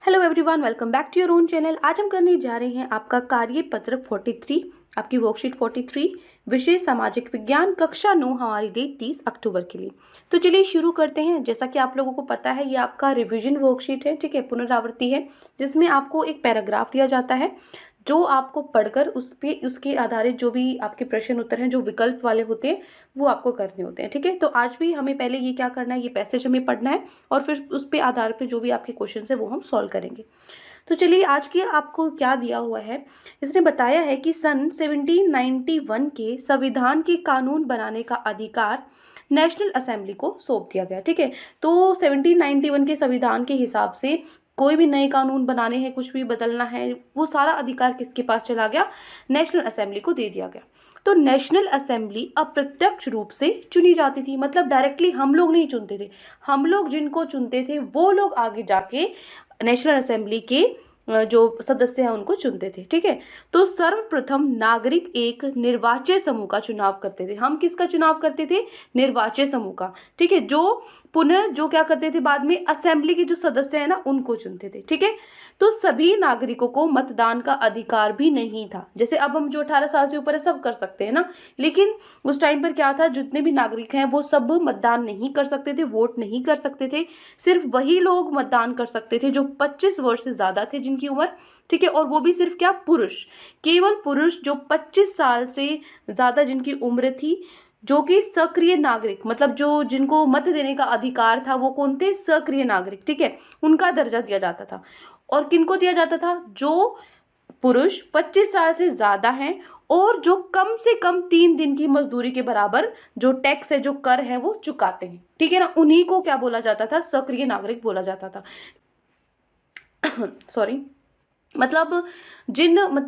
Hello everyone, welcome back to your own channel. आज हम करने जा रहे हैं आपका कार्यपत्र 43, आपकी वर्कशीट 43, विषय सामाजिक विज्ञान, कक्षा 9, हमारी डेट 30 अक्टूबर के लिए। तो चलिए शुरू करते हैं। जैसा कि आप लोगों को पता है, ये आपका रिवीजन वर्कशीट है, ठीक है, पुनरावृत्ति है, जिसमें आपको एक पैराग्राफ दिया जाता है जो आपको पढ़कर उसके आधारित जो भी आपके प्रश्न उत्तर हैं, जो विकल्प वाले होते हैं, वो आपको करने होते हैं, ठीक है। तो आज भी हमें पहले ये क्या करना है, ये पैसेज हमें पढ़ना है और फिर उस पे आधार पे जो भी आपके क्वेश्चन है वो हम सॉल्व करेंगे। तो चलिए, आज के आपको क्या दिया हुआ है, इसने बताया है कि सन 1791 के संविधान के कानून बनाने का अधिकार नेशनल असेंबली को सौंप दिया गया, ठीक है। तो 1791 के संविधान के हिसाब से कोई भी नए कानून बनाने हैं, कुछ भी बदलना है, वो सारा अधिकार किसके पास चला गया, नेशनल असेंबली को दे दिया गया। तो नेशनल असेंबली अप्रत्यक्ष रूप से चुनी जाती थी, मतलब डायरेक्टली हम लोग नहीं चुनते थे, हम लोग जिनको चुनते थे वो लोग आगे जाके नेशनल असेंबली के जो सदस्य हैं उनको चुनते थे, ठीक है। तो सर्वप्रथम नागरिक एक निर्वाच्य समूह का चुनाव करते थे। हम किसका चुनाव करते थे, निर्वाच्य समूह का, ठीक है, जो पुनः जो क्या करते थे, बाद में असेंबली के जो सदस्य हैं ना उनको चुनते थे, ठीक है। तो सभी नागरिकों को मतदान का अधिकार भी नहीं था। जैसे अब हम जो 18 साल से ऊपर है सब कर सकते हैं ना, लेकिन उस टाइम पर क्या था, जितने भी नागरिक हैं वो सब मतदान नहीं कर सकते थे, वोट नहीं कर सकते थे। सिर्फ वही लोग मतदान कर सकते थे जो 25 वर्ष से ज्यादा थे जिनकी उम्र, ठीक है। और वो भी सिर्फ क्या, पुरुष, केवल पुरुष जो 25 साल से ज्यादा जिनकी उम्र थी, जो कि सक्रिय नागरिक, मतलब जो जिनको मत देने का अधिकार था, वो कौन थे, सक्रिय नागरिक, ठीक है, उनका दर्जा दिया जाता था। और किनको दिया जाता था, जो पुरुष 25 साल से ज्यादा हैं और जो कम से कम 3 दिन की मजदूरी के बराबर जो टैक्स है, जो कर है, वो चुकाते हैं, ठीक है ना, उन्हीं को क्या बोला जाता था, सक्रिय नागरिक बोला जाता था। सॉरी, मतलब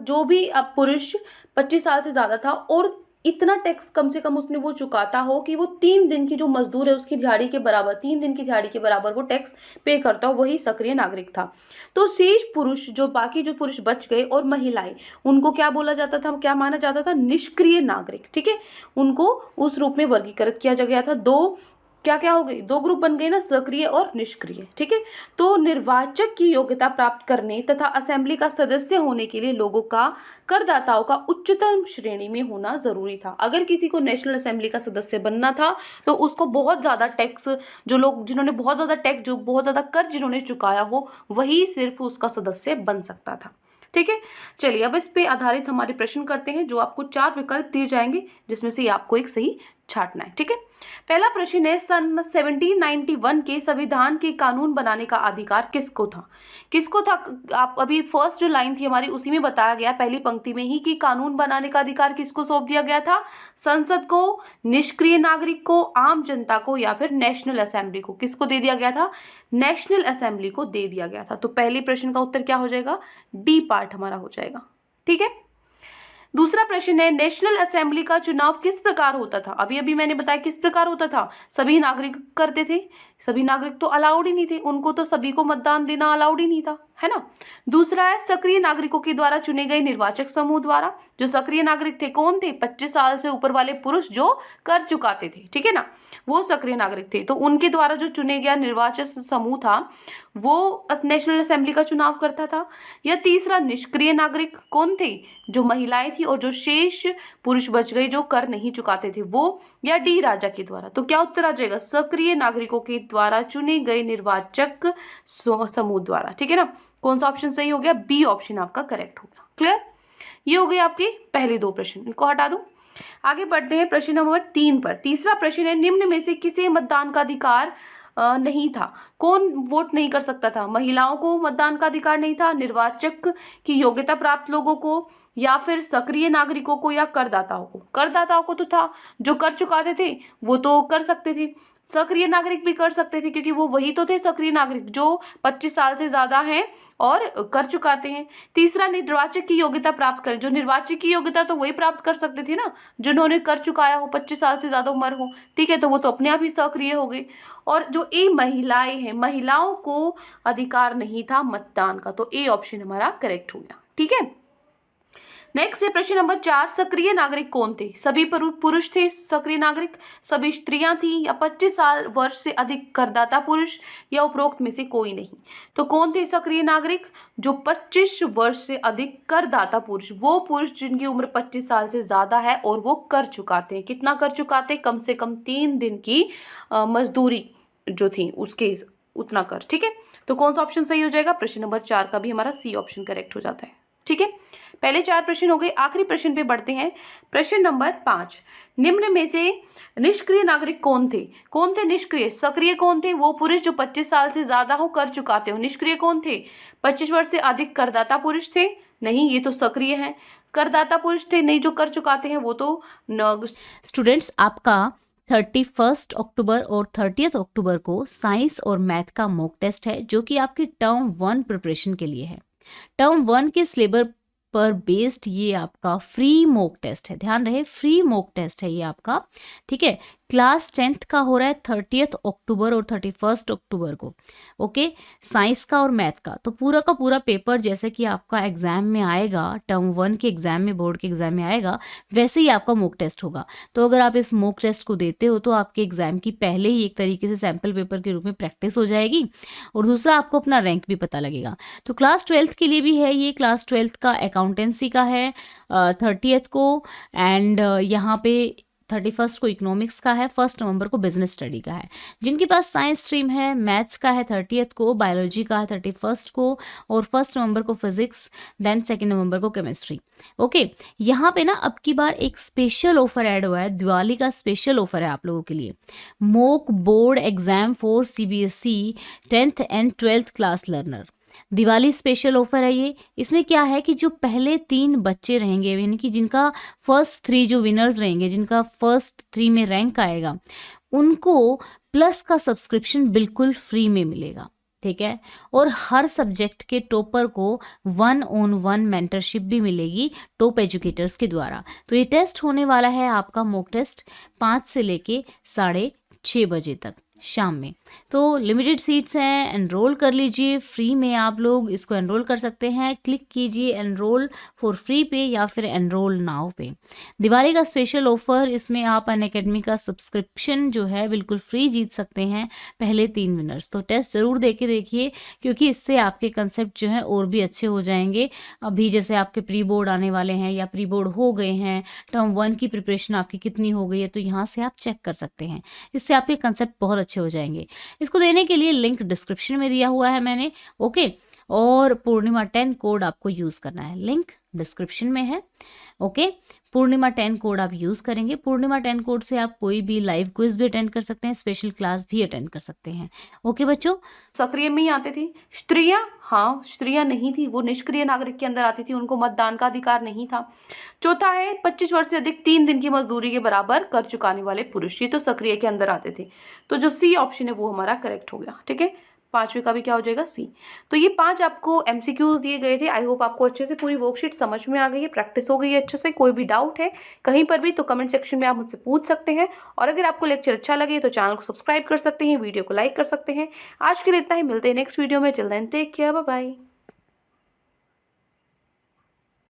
जो भी अब पुरुष 25 साल से ज्यादा था और इतना टैक्स कम से कम उसने वो चुकाता हो कि वो 3 दिन की जो मजदूर है उसकी दिहाड़ी के बराबर, 3 दिन की दिहाड़ी के बराबर वो टैक्स पे करता हो, वही सक्रिय नागरिक था। तो शेष पुरुष, जो बाकी जो पुरुष बच गए और महिलाएं, उनको क्या बोला जाता था, क्या माना जाता था, निष्क्रिय नागरिक, ठीक है। उनको उस रूप में वर्गीकृत किया गया था। दो क्या क्या हो गई, 2 ग्रुप बन गए ना, सक्रिय और निष्क्रिय, ठीक है। तो निर्वाचक की योग्यता प्राप्त करने तथा असेंबली का सदस्य होने के लिए लोगों का, करदाताओं का उच्चतम श्रेणी में होना जरूरी था। अगर किसी को नेशनल असेंबली का सदस्य बनना था तो उसको बहुत ज्यादा टैक्स, जो लोग जिन्होंने बहुत ज्यादा टैक्स, जो बहुत ज्यादा कर जिन्होंने चुकाया हो, वही सिर्फ उसका सदस्य बन सकता था, ठीक है। चलिए, अब इस पे आधारित हमारे प्रश्न करते हैं, जो आपको 4 विकल्प दिए जाएंगे, जिसमें से आपको एक सही छांटना है, ठीक है। पहला प्रश्न है, सन 1791 के संविधान के कानून बनाने का अधिकार किसको था, किसको था। आप अभी फर्स्ट जो लाइन थी हमारी, उसी में बताया गया पहली पंक्ति में ही कि कानून बनाने का अधिकार किसको सौंप दिया गया था, संसद को, निष्क्रिय नागरिक को, आम जनता को, या फिर नेशनल असेंबली को। किसको दे दिया गया था, नेशनल असेंबली को दे दिया गया था। तो पहले प्रश्न का उत्तर क्या हो जाएगा, डी पार्ट हमारा हो जाएगा, ठीक है। दूसरा प्रश्न है, नेशनल असेंबली का चुनाव किस प्रकार होता था। अभी अभी मैंने बताया किस प्रकार होता था, सभी नागरिक करते थे, सभी नागरिक तो अलाउड ही नहीं थे, उनको तो सभी को मतदान देना अलाउड ही नहीं था, है ना। दूसरा है, सक्रिय नागरिकों के द्वारा चुने गए निर्वाचक समूह द्वारा। जो सक्रिय नागरिक थे कौन थे, 25 साल से ऊपर वाले पुरुष जो कर चुकाते थे, ठीक है ना, वो सक्रिय नागरिक थे। तो उनके द्वारा जो चुने गया निर्वाचक समूह था वो नेशनल असेंबली का चुनाव करता था। या तीसरा, निष्क्रिय नागरिक कौन थे, जो महिलाएं थी और जो शेष पुरुष बच गए जो कर नहीं चुकाते थे वो। या डी, राजा के द्वारा। तो क्या उत्तर आ जाएगा, सक्रिय नागरिकों के द्वारा चुने गए निर्वाचक समूह द्वारा, ठीक है ना। कौन सा ऑप्शन सही हो गया, बी ऑप्शन आपका करेक्ट होगा। क्लियर, ये हो गए आपके पहले 2 प्रश्न, इनको हटा दो। आगे बढ़ते हैं प्रश्न नंबर 3 पर। तीसरा प्रश्न है, निम्न में से किसे मतदान का अधिकार नहीं था। कौन वोट नहीं कर सकता था, महिलाओं को मतदान का अधिकार नहीं था, निर्वाचक की योग्यता प्राप्त लोगों को, या फिर सक्रिय नागरिकों को, या करदाताओं को। करदाताओं को तो था, जो कर चुकाते थे वो तो कर सकते थे, सक्रिय नागरिक भी कर सकते थे क्योंकि वो वही तो थे सक्रिय नागरिक जो 25 साल से ज्यादा हैं और कर चुकाते हैं। तीसरा, निर्वाचक की योग्यता प्राप्त करें। जो निर्वाचक की योग्यता तो वही प्राप्त कर सकते थे ना जिन्होंने कर चुकाया हो, 25 साल से ज्यादा उम्र हो, ठीक है, तो वो तो अपने आप ही सक्रिय हो गए। और जो ए महिलाएं हैं, महिलाओं को अधिकार नहीं था मतदान का, तो ए ऑप्शन हमारा करेक्ट हो गया, ठीक है। नेक्स्ट है प्रश्न नंबर 4, सक्रिय नागरिक कौन थे? सभी पुरुष थे सक्रिय नागरिक, सभी स्त्रियां थी, या 25 साल वर्ष से अधिक करदाता पुरुष, या उपरोक्त में से कोई नहीं? तो कौन थे सक्रिय नागरिक? जो 25 वर्ष से अधिक करदाता पुरुष, वो पुरुष जिनकी उम्र 25 साल से ज्यादा है और वो कर चुकाते हैं। कितना कर चुकाते हैं? कम से कम 3 दिन की मजदूरी जो थी उसके उतना कर। ठीक है, तो कौन सा ऑप्शन सही हो जाएगा? प्रश्न नंबर 4 का भी हमारा सी ऑप्शन करेक्ट हो जाता है। ठीक है, पहले 4 प्रश्न हो गए। आखिरी प्रश्न पे बढ़ते हैं। प्रश्न नंबर 5, निम्न में से निष्क्रिय नागरिक कौन थे? कौन थे निष्क्रिय? सक्रिय कौन थे? वो पुरुष जो 25 साल से ज्यादा हो, कर चुकाते हो। निष्क्रिय कौन थे? 25 वर्ष से अधिक करदाता पुरुष थे? नहीं, ये तो सक्रिय है। करदाता पुरुष थे? नहीं, जो कर चुकाते हैं वो तो स्टूडेंट्स, आपका 31 अक्टूबर और 30 अक्टूबर को साइंस और मैथ का मॉक टेस्ट है, जो कि आपकी टर्म 1 प्रिपरेशन के लिए है। टर्म 1 के सिलेबस पर बेस्ड ये आपका फ्री मॉक टेस्ट है। ध्यान रहे, फ्री मॉक टेस्ट है ये आपका। ठीक है, क्लास 10th का हो रहा है 30 अक्टूबर और 31 अक्टूबर को। ओके, साइंस का और मैथ का। तो पूरा का पूरा पेपर जैसे कि आपका एग्जाम में आएगा, टर्म 1 के एग्जाम में, बोर्ड के एग्जाम में आएगा, वैसे ही आपका मॉक टेस्ट होगा। तो अगर आप इस मॉक टेस्ट को देते हो तो आपके एग्जाम की पहले ही एक तरीके से सैम्पल पेपर के रूप में प्रैक्टिस हो जाएगी, और दूसरा आपको अपना रैंक भी पता लगेगा। तो क्लास 12th के लिए भी है ये। क्लास 12th का अकाउंटेंसी का है 30th को, एंड यहाँ पे 31 को इकोनॉमिक्स का है, 1 नवंबर को बिजनेस स्टडी का है। जिनके पास साइंस स्ट्रीम है, मैथ्स का है 30th को, बायोलॉजी का है 31 को, और 1 नवंबर को फिजिक्स, देन 2 नवंबर को केमिस्ट्री। ओके, यहाँ पे ना अब की बार एक स्पेशल ऑफर ऐड हुआ है, दिवाली का स्पेशल ऑफर है आप लोगों के लिए। Mock board exam for CBSE 10th and 12th class learner, Diwali special offer है ये। इसमें क्या है कि जो पहले 3 बच्चे रहेंगे, यानी कि जिनका फर्स्ट 3 जो विनर्स रहेंगे, जिनका फर्स्ट 3 में रैंक आएगा, उनको प्लस का सब्सक्रिप्शन बिल्कुल फ्री में मिलेगा। ठीक है, और हर सब्जेक्ट के टॉपर को 1-on-1 मेंटरशिप भी मिलेगी टॉप एजुकेटर्स के द्वारा। तो ये टेस्ट होने वाला है आपका मॉक टेस्ट 5 से लेके 6:30 बजे तक शाम में। तो लिमिटेड सीट्स हैं, एनरोल कर लीजिए फ्री में। आप लोग इसको एनरोल कर सकते हैं, क्लिक कीजिए एनरोल फॉर फ्री पे या फिर एनरोल नाउ पे। दिवाली का स्पेशल ऑफर, इसमें आप अनअकैडमी का सब्सक्रिप्शन जो है बिल्कुल फ्री जीत सकते हैं पहले 3 विनर्स। तो टेस्ट ज़रूर दे के देखिए, क्योंकि इससे आपके कंसेप्ट जो हैं और भी अच्छे हो जाएंगे। अभी जैसे आपके प्री बोर्ड आने वाले हैं या प्री बोर्ड हो गए हैं, टर्म 1 की प्रिपरेशन आपकी कितनी हो गई है, तो यहाँ से आप चेक कर सकते हैं। इससे आपके कंसेप्ट बहुत अच्छे हो जाएंगे। इसको देने के लिए लिंक डिस्क्रिप्शन में दिया हुआ है मैंने। ओके, और पूर्णिमा 10 कोड आपको यूज करना है, लिंक डिस्क्रिप्शन में है। ओके, पूर्णिमा 10 कोड आप यूज करेंगे। पूर्णिमा 10 कोड से आप कोई भी लाइव क्विज भी अटेंड कर सकते हैं, स्पेशल क्लास भी अटेंड कर सकते हैं। ओके बच्चों, सक्रिय में ही आते थे। स्त्रियां, हाँ स्त्रियां नहीं थी, वो निष्क्रिय नागरिक के अंदर आती थी, उनको मतदान का अधिकार नहीं था। चौथा है 25 वर्ष से अधिक 3 दिन की मजदूरी के बराबर कर चुकाने वाले पुरुष, ये तो सक्रिय के अंदर आते थे। तो जो सी ऑप्शन है वो हमारा करेक्ट हो गया। ठीक है, 5वें का भी क्या हो जाएगा? सी। तो ये 5 आपको MCQs दिए गए थे। आई होप आपको अच्छे से पूरी वर्कशीट समझ में आ गई है, प्रैक्टिस हो गई है अच्छे से। कोई भी डाउट है कहीं पर भी तो कमेंट सेक्शन में आप मुझसे पूछ सकते हैं, और अगर आपको लेक्चर अच्छा लगे तो चैनल को सब्सक्राइब कर सकते हैं, वीडियो को लाइक कर सकते हैं। आज के लिए इतना ही, मिलते हैं नेक्स्ट वीडियो में। Till then take care, bye bye.